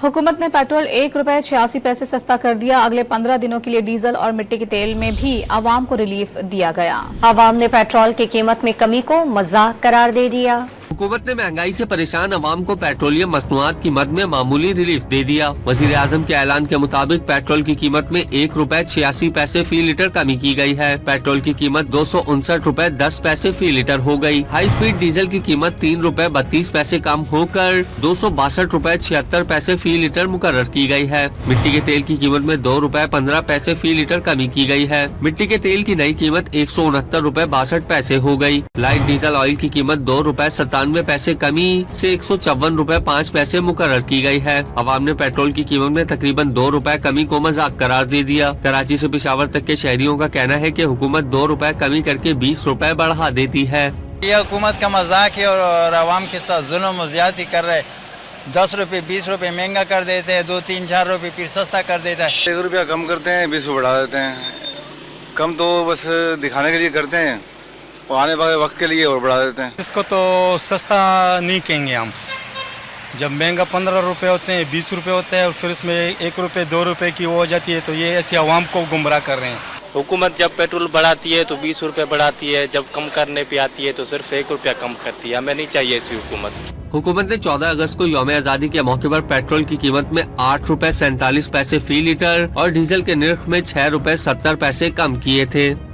हुकूमत ने पेट्रोल ₹1.86 सस्ता कर दिया। अगले 15 दिनों के लिए डीजल और मिट्टी के तेल में भी आवाम को रिलीफ दिया गया। आवाम ने पेट्रोल की कीमत में कमी को मजाक करार दे दिया। हुकूमत ने महंगाई से परेशान अवाम को पेट्रोलियम मसनूआत की मद में मामूली रिलीफ दे दिया। वजीर आजम के ऐलान के मुताबिक पेट्रोल की कीमत में ₹1.86 फी लीटर कमी की गई है। पेट्रोल की कीमत ₹259.10 फी लीटर हो गई। हाई स्पीड डीजल की कीमत ₹3.32 कम होकर ₹262.76 फी लीटर मुकर्रर की गई है। मिट्टी के तेल की कीमत में ₹2.15 फी लीटर कमी की गई है। मिट्टी के तेल की नई कीमत ₹169.62 हो गई। लाइट डीजल ऑयल की कीमत ₹2.97 कमी से ₹154.05 मुकर्रर की गई है। अवाम ने पेट्रोल की कीमत में तकरीबन ₹2 कमी को मजाक करार दे दिया। कराची से पेशावर तक के शहरियों का कहना है कि हुकूमत ₹2 कमी करके ₹20 बढ़ा देती है। ये हुकूमत का मजाक है और आवाम के साथ जुल्म और ज्यादती कर रहे। 10 रुपए 20 रुपए महंगा कर देते हैं, 2 3 4 रुपए फिर सस्ता कर देता है। ₹1 कम करते हैं, 20 बढ़ा देते हैं। कम तो बस दिखाने के लिए करते हैं, आने वाले वक्त के लिए और बढ़ा देते हैं। इसको तो सस्ता नहीं कहेंगे हम। जब महंगा 15 रुपए होते हैं, 20 रुपए होता है और फिर इसमें ₹1 ₹2 की वो हो जाती है, तो ये ऐसी आवाम को गुमराह कर रहे हैं। हुकूमत जब पेट्रोल बढ़ाती है तो ₹20 बढ़ाती है, जब कम करने पे आती है तो सिर्फ ₹1 कम करती है। हमें नहीं चाहिए ऐसी हुकूमत। हुकूमत ने 14 अगस्त को यौम आज़ादी के मौके पर पेट्रोल की कीमत में ₹8.47 फी लीटर और डीजल के निर्ख में ₹6.70 कम किए थे।